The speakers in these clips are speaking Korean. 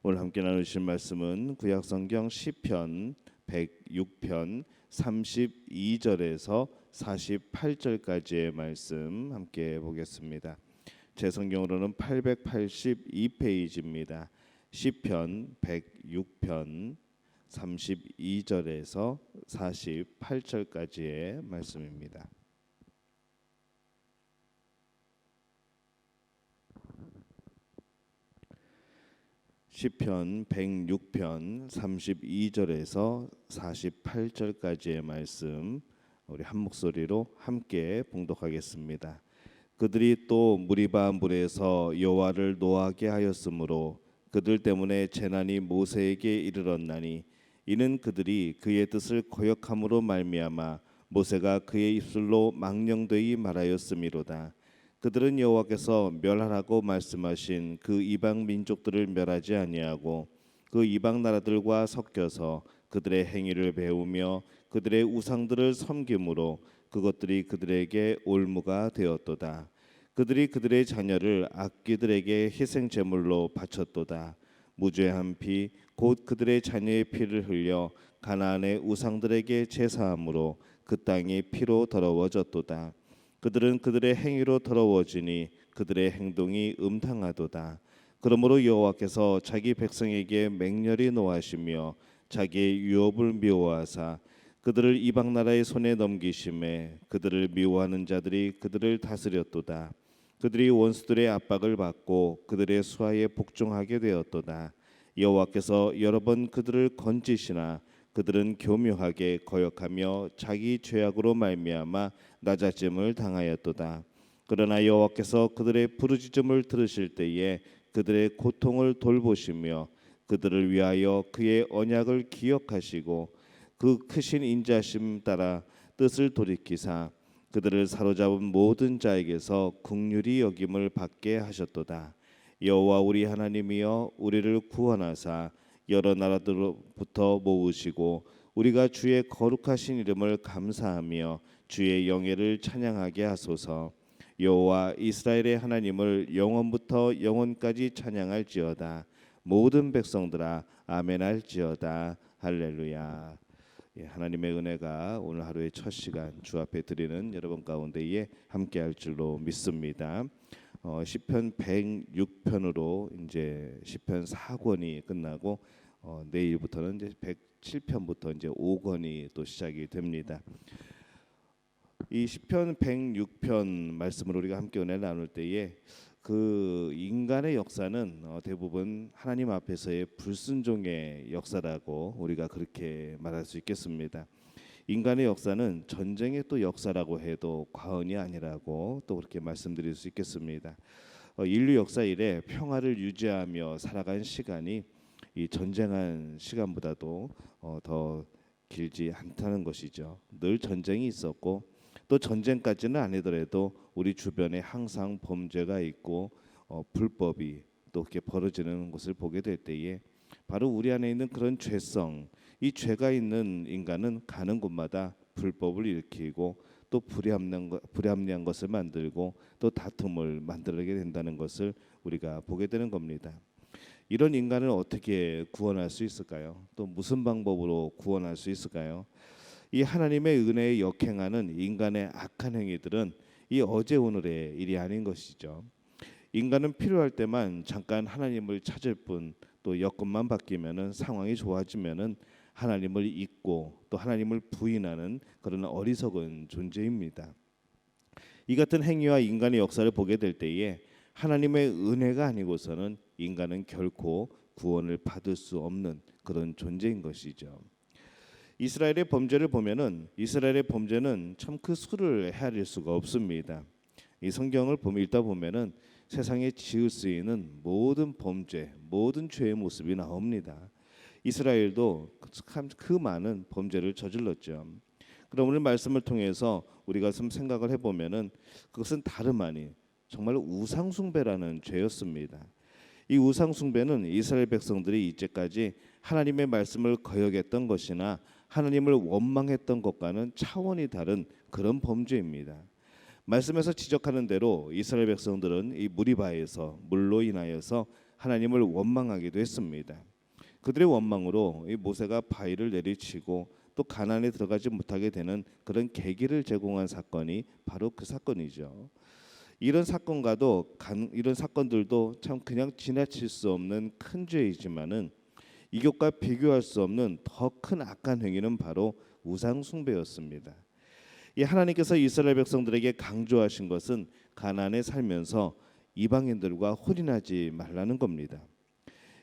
오늘 함께 나누실 말씀은 구약성경 시편 106편 32절에서 48절까지의 말씀 함께 보겠습니다. 제 성경으로는 882페이지입니다. 시편 106편 32절에서 48절까지의 말씀입니다. 시편 106편 32절에서 48절까지의 말씀 우리 한 목소리로 함께 봉독하겠습니다. 그들이 또 무리바 물에서 여호와를 노하게 하였으므로 그들 때문에 재난이 모세에게 이르렀나니 이는 그들이 그의 뜻을 거역함으로 말미암아 모세가 그의 입술로 망령되이 말하였음이로다. 그들은 여호와께서 멸하라고 말씀하신 그 이방 민족들을 멸하지 아니하고 그 이방 나라들과 섞여서 그들의 행위를 배우며 그들의 우상들을 섬김으로 그것들이 그들에게 올무가 되었도다. 그들이 그들의 자녀를 악귀들에게 희생 제물로 바쳤도다. 무죄한 피 곧 그들의 자녀의 피를 흘려 가나안의 우상들에게 제사함으로 그 땅이 피로 더러워졌도다. 그들은 그들의 행위로 더러워지니 그들의 행동이 음탕하도다. 그러므로 여호와께서 자기 백성에게 맹렬히 노하시며 자기의 유업을 미워하사 그들을 이방 나라의 손에 넘기심에 그들을 미워하는 자들이 그들을 다스렸도다. 그들이 원수들의 압박을 받고 그들의 수하에 복종하게 되었도다. 여호와께서 여러 번 그들을 건지시나 그들은 교묘하게 거역하며 자기 죄악으로 말미암아 낮아짐을 당하였도다. 그러나 여호와께서 그들의 부르짖음을 들으실 때에 그들의 고통을 돌보시며 그들을 위하여 그의 언약을 기억하시고 그 크신 인자심 따라 뜻을 돌이키사 그들을 사로잡은 모든 자에게서 긍휼히 여김을 받게 하셨도다. 여호와 우리 하나님이여 우리를 구원하사 여러 나라들로부터 모으시고 우리가 주의 거룩하신 이름을 감사하며 주의 영예를 찬양하게 하소서. 여호와 이스라엘의 하나님을 영원부터 영원까지 찬양할지어다. 모든 백성들아 아멘할지어다. 할렐루야. 하나님의 은혜가 오늘 하루의 첫 시간 주 앞에 드리는 여러분 가운데에 함께할 줄로 믿습니다. 시편 106편으로 이제 시편 4권이 끝나고 내일부터는 이제 107편부터 이제 5권이 또 시작이 됩니다. 이 시편 106편 말씀을 우리가 함께 은혜를 나눌 때에 그 인간의 역사는 대부분 하나님 앞에서의 불순종의 역사라고 우리가 그렇게 말할 수 있겠습니다. 인간의 역사는 전쟁의 또 역사라고 해도 과언이 아니라고 또 그렇게 말씀드릴 수 있겠습니다. 인류 역사 이래 평화를 유지하며 살아간 시간이 이 전쟁한 시간보다도 더 길지 않다는 것이죠. 늘 전쟁이 있었고 또 전쟁까지는 아니더라도 우리 주변에 항상 범죄가 있고 불법이 또 이렇게 벌어지는 것을 보게 될 때에 바로 우리 안에 있는 그런 죄성, 이 죄가 있는 인간은 가는 곳마다 불법을 일으키고 또 불합리한 것을 만들고 또 다툼을 만들게 된다는 것을 우리가 보게 되는 겁니다. 이런 인간을 어떻게 구원할 수 있을까요? 또 무슨 방법으로 구원할 수 있을까요? 이 하나님의 은혜에 역행하는 인간의 악한 행위들은 이 어제 오늘의 일이 아닌 것이죠. 인간은 필요할 때만 잠깐 하나님을 찾을 뿐 또 여건만 바뀌면은 상황이 좋아지면은 하나님을 잊고 또 하나님을 부인하는 그런 어리석은 존재입니다. 이 같은 행위와 인간의 역사를 보게 될 때에 하나님의 은혜가 아니고서는 인간은 결코 구원을 받을 수 없는 그런 존재인 것이죠. 이스라엘의 범죄를 보면은 이스라엘의 범죄는 참 그 수를 헤아릴 수가 없습니다. 이 성경을 읽다 보면은 세상에 지을 수 있는 모든 범죄, 모든 죄의 모습이 나옵니다. 이스라엘도 참 그 많은 범죄를 저질렀죠. 그럼 오늘 말씀을 통해서 우리가 좀 생각을 해보면은 그것은 다름 아닌 정말 우상숭배라는 죄였습니다. 이 우상숭배는 이스라엘 백성들이 이제까지 하나님의 말씀을 거역했던 것이나 하나님을 원망했던 것과는 차원이 다른 그런 범죄입니다. 말씀에서 지적하는 대로 이스라엘 백성들은 이 무리바에서 물로 인하여서 하나님을 원망하기도 했습니다. 그들의 원망으로 이 모세가 바위를 내리치고 또 가나안에 들어가지 못하게 되는 그런 계기를 제공한 사건이 바로 그 사건이죠. 이런 사건들도 참 그냥 지나칠 수 없는 큰 죄이지만은 이것과 비교할 수 없는 더 큰 악한 행위는 바로 우상 숭배였습니다. 이 하나님께서 이스라엘 백성들에게 강조하신 것은 가나안에 살면서 이방인들과 혼인하지 말라는 겁니다.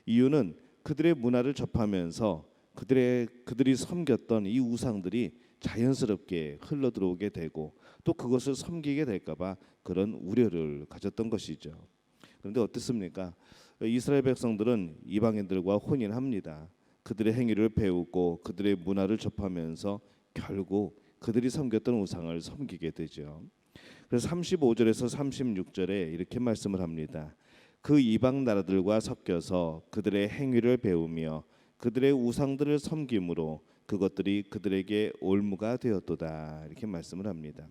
이유는 그들의 문화를 접하면서 그들이 섬겼던 이 우상들이 자연스럽게 흘러 들어오게 되고 또 그것을 섬기게 될까봐 그런 우려를 가졌던 것이죠. 그런데 어떻습니까? 이스라엘 백성들은 이방인들과 혼인합니다. 그들의 행위를 배우고 그들의 문화를 접하면서 결국 그들이 섬겼던 우상을 섬기게 되죠. 그래서 35절에서 36절에 이렇게 말씀을 합니다. 그 이방 나라들과 섞여서 그들의 행위를 배우며 그들의 우상들을 섬김으로 그것들이 그들에게 올무가 되었도다. 이렇게 말씀을 합니다.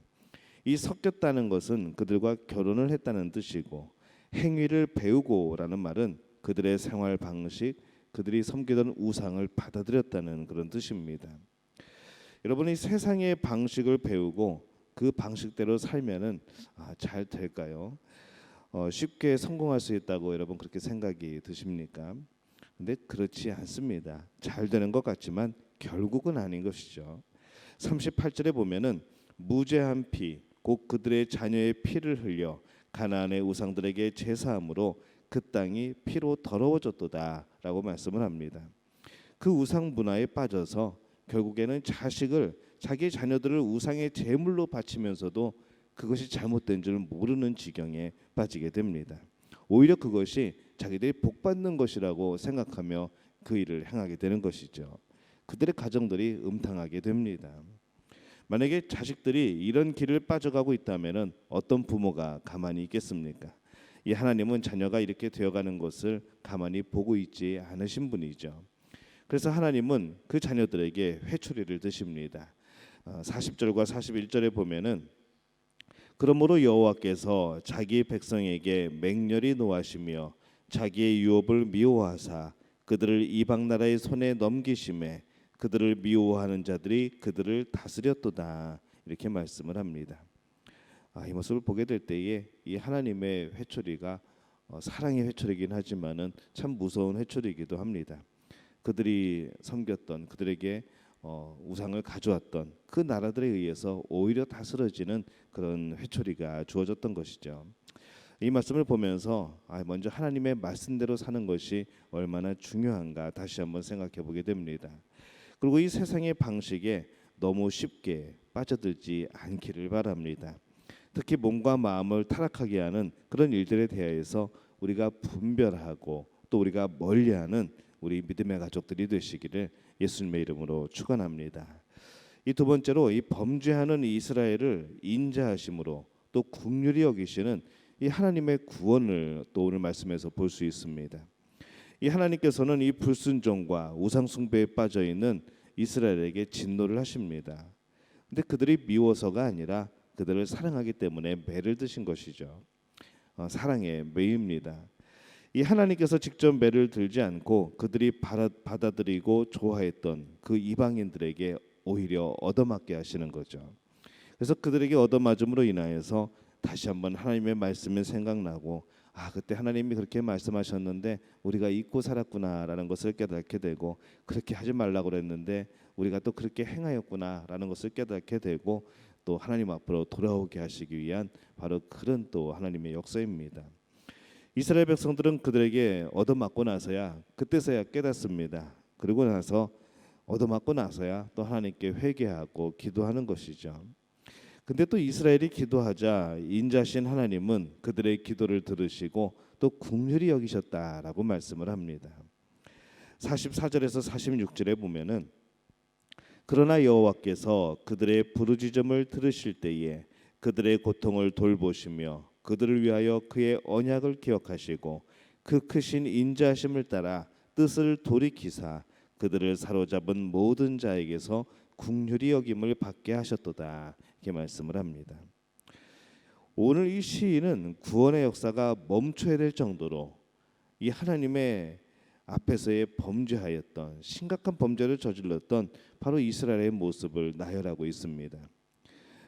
이 섞였다는 것은 그들과 결혼을 했다는 뜻이고 행위를 배우고라는 말은 그들의 생활 방식, 그들이 섬기던 우상을 받아들였다는 그런 뜻입니다. 여러분이 세상의 방식을 배우고 그 방식대로 살면은 잘 될까요? 쉽게 성공할 수 있다고 여러분 그렇게 생각이 드십니까? 근데 그렇지 않습니다. 잘 되는 것 같지만 결국은 아닌 것이죠. 38절에 보면은 무죄한 피, 곧 그들의 자녀의 피를 흘려 가나안의 우상들에게 제사함으로 그 땅이 피로 더러워졌도다라고 말씀을 합니다. 그 우상 문화에 빠져서 결국에는 자기 자녀들을 우상의 제물로 바치면서도 그것이 잘못된 줄 모르는 지경에 빠지게 됩니다. 오히려 그것이 자기들이 복받는 것이라고 생각하며 그 일을 행하게 되는 것이죠. 그들의 가정들이 음탕하게 됩니다. 만약에 자식들이 이런 길을 빠져가고 있다면 어떤 부모가 가만히 있겠습니까? 이 하나님은 자녀가 이렇게 되어가는 것을 가만히 보고 있지 않으신 분이죠. 그래서 하나님은 그 자녀들에게 회초리를 드십니다. 40절과 41절에 보면은 그러므로 여호와께서 자기 백성에게 맹렬히 노하시며 자기의 유업을 미워하사 그들을 이방 나라의 손에 넘기심에 그들을 미워하는 자들이 그들을 다스렸도다. 이렇게 말씀을 합니다. 이 모습을 보게 될 때에 이 하나님의 회초리가 사랑의 회초리긴 하지만은 참 무서운 회초리이기도 합니다. 그들이 섬겼던 그들에게 우상을 가져왔던 그 나라들에 의해서 오히려 다스려지는 그런 회초리가 주어졌던 것이죠. 이 말씀을 보면서 먼저 하나님의 말씀대로 사는 것이 얼마나 중요한가 다시 한번 생각해 보게 됩니다. 그리고 이 세상의 방식에 너무 쉽게 빠져들지 않기를 바랍니다. 특히 몸과 마음을 타락하게 하는 그런 일들에 대해서 우리가 분별하고 또 우리가 멀리하는 우리 믿음의 가족들이 되시기를 예수님의 이름으로 축원합니다. 이 두 번째로 이 범죄하는 이스라엘을 인자하심으로 또 긍휼히 여기시는 이 하나님의 구원을 또 오늘 말씀에서 볼 수 있습니다. 이 하나님께서는 이 불순종과 우상 숭배에 빠져 있는 이스라엘에게 진노를 하십니다. 근데 그들이 미워서가 아니라 그들을 사랑하기 때문에 매를 드신 것이죠. 사랑의 매입니다. 이 하나님께서 직접 매를 들지 않고 그들이 받아들이고 좋아했던 그 이방인들에게 오히려 얻어맞게 하시는 거죠. 그래서 그들에게 얻어맞음으로 인하여서 다시 한번 하나님의 말씀이 생각나고 그때 하나님이 그렇게 말씀하셨는데 우리가 잊고 살았구나라는 것을 깨닫게 되고 그렇게 하지 말라고 그랬는데 우리가 또 그렇게 행하였구나라는 것을 깨닫게 되고 또 하나님 앞으로 돌아오게 하시기 위한 바로 그런 또 하나님의 역사입니다. 이스라엘 백성들은 그들에게 얻어맞고 나서야 그때서야 깨닫습니다. 그리고 나서 얻어맞고 나서야 또 하나님께 회개하고 기도하는 것이죠. 근데 또 이스라엘이 기도하자 인자신 하나님은 그들의 기도를 들으시고 또 긍휼히 여기셨다라고 말씀을 합니다. 44절에서 46절에 보면은 그러나 여호와께서 그들의 부르짖음을 들으실 때에 그들의 고통을 돌보시며 그들을 위하여 그의 언약을 기억하시고 그 크신 인자하심을 따라 뜻을 돌이키사 그들을 사로잡은 모든 자에게서 긍휼히 여김을 받게 하셨도다. 이렇게 말씀을 합니다. 오늘 이 시인은 구원의 역사가 멈춰야 될 정도로 이 하나님의 앞에서의 범죄하였던 심각한 범죄를 저질렀던 바로 이스라엘의 모습을 나열하고 있습니다.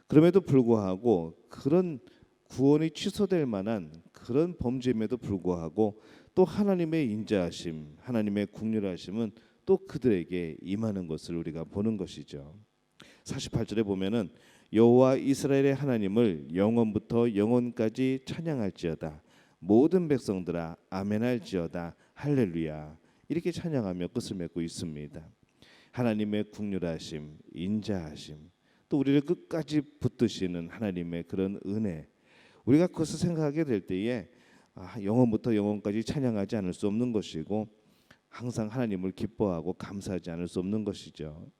그럼에도 불구하고 그런 구원이 취소될 만한 그런 범죄임에도 불구하고 또 하나님의 인자하심, 하나님의 국률하심은 또 그들에게 임하는 것을 우리가 보는 것이죠. 48절에 보면은 여호와 이스라엘의 하나님을 영원부터 영원까지 찬양할지어다. 모든 백성들아 아멘할지어다. 할렐루야. 이렇게 찬양하며 끝을 맺고 있습니다. 하나님의 국률하심, 인자하심, 또 우리를 끝까지 붙드시는 하나님의 그런 은혜, 우리가 그것을 생각하게 될 때에 영원부터 영원까지 찬양하지 않을 수 없는 것이고 항상 하나님을 기뻐하고 감사하지 않을 수 없는 것이죠.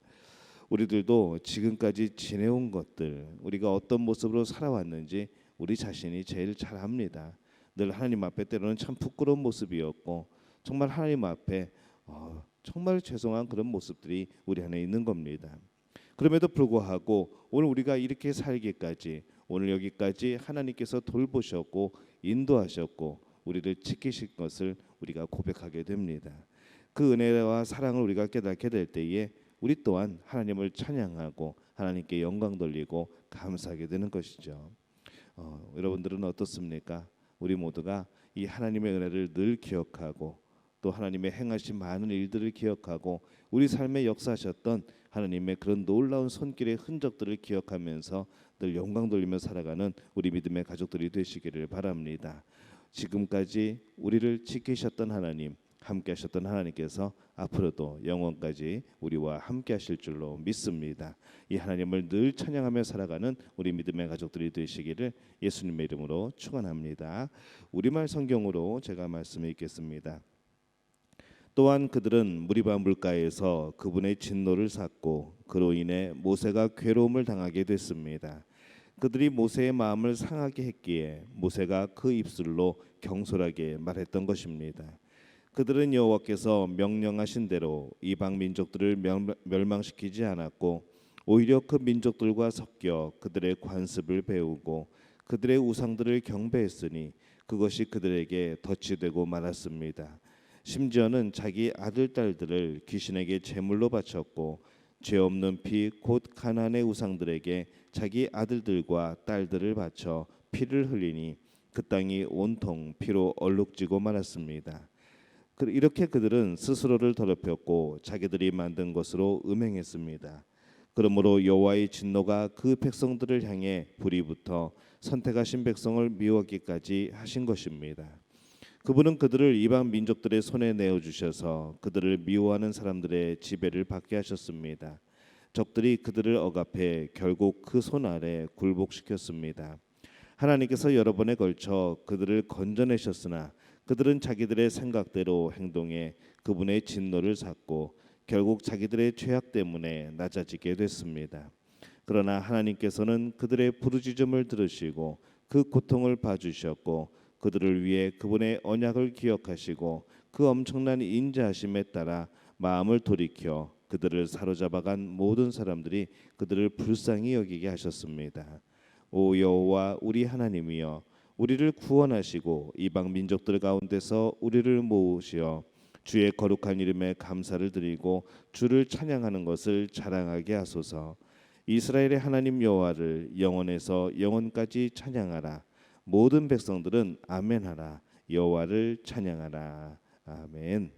우리들도 지금까지 지내온 것들, 우리가 어떤 모습으로 살아왔는지 우리 자신이 제일 잘 압니다. 늘 하나님 앞에 때로는 참 부끄러운 모습이었고 정말 하나님 앞에 정말 죄송한 그런 모습들이 우리 안에 있는 겁니다. 그럼에도 불구하고 오늘 우리가 이렇게 살기까지, 오늘 여기까지 하나님께서 돌보셨고 인도하셨고 우리를 지키신 것을 우리가 고백하게 됩니다. 그 은혜와 사랑을 우리가 깨닫게 될 때에 우리 또한 하나님을 찬양하고 하나님께 영광 돌리고 감사하게 되는 것이죠. 여러분들은 어떻습니까? 우리 모두가 이 하나님의 은혜를 늘 기억하고 또 하나님의 행하신 많은 일들을 기억하고 우리 삶에 역사하셨던 하나님의 그런 놀라운 손길의 흔적들을 기억하면서 늘 영광 돌리며 살아가는 우리 믿음의 가족들이 되시기를 바랍니다. 지금까지 우리를 지키셨던 하나님, 함께 하셨던 하나님께서 앞으로도 영원까지 우리와 함께 하실 줄로 믿습니다. 이 하나님을 늘 찬양하며 살아가는 우리 믿음의 가족들이 되시기를 예수님의 이름으로 축원합니다. 우리말 성경으로 제가 말씀을 읽겠습니다. 또한 그들은 무리바 물가에서 그분의 진노를 샀고 그로 인해 모세가 괴로움을 당하게 됐습니다. 그들이 모세의 마음을 상하게 했기에 모세가 그 입술로 경솔하게 말했던 것입니다. 그들은 여호와께서 명령하신 대로 이방 민족들을 멸망시키지 않았고 오히려 그 민족들과 섞여 그들의 관습을 배우고 그들의 우상들을 경배했으니 그것이 그들에게 덫이 되고 말았습니다. 심지어는 자기 아들 딸들을 귀신에게 제물로 바쳤고 죄 없는 피 곧 가나안의 우상들에게 자기 아들들과 딸들을 바쳐 피를 흘리니 그 땅이 온통 피로 얼룩지고 말았습니다. 이렇게 그들은 스스로를 더럽혔고 자기들이 만든 것으로 음행했습니다. 그러므로 여호와의 진노가 그 백성들을 향해 불이 붙어 선택하신 백성을 미워하기까지 하신 것입니다. 그분은 그들을 이방 민족들의 손에 내어주셔서 그들을 미워하는 사람들의 지배를 받게 하셨습니다. 적들이 그들을 억압해 결국 그 손 아래 굴복시켰습니다. 하나님께서 여러 번에 걸쳐 그들을 건져내셨으나 그들은 자기들의 생각대로 행동해 그분의 진노를 샀고 결국 자기들의 죄악 때문에 낮아지게 됐습니다. 그러나 하나님께서는 그들의 부르짖음을 들으시고 그 고통을 봐주셨고 그들을 위해 그분의 언약을 기억하시고 그 엄청난 인자하심에 따라 마음을 돌이켜 그들을 사로잡아간 모든 사람들이 그들을 불쌍히 여기게 하셨습니다. 오 여호와 우리 하나님이여, 우리를 구원하시고 이방 민족들 가운데서 우리를 모으시어 주의 거룩한 이름에 감사를 드리고 주를 찬양하는 것을 자랑하게 하소서. 이스라엘의 하나님 여호와를 영원에서 영원까지 찬양하라. 모든 백성들은 아멘하라. 여호와를 찬양하라. 아멘.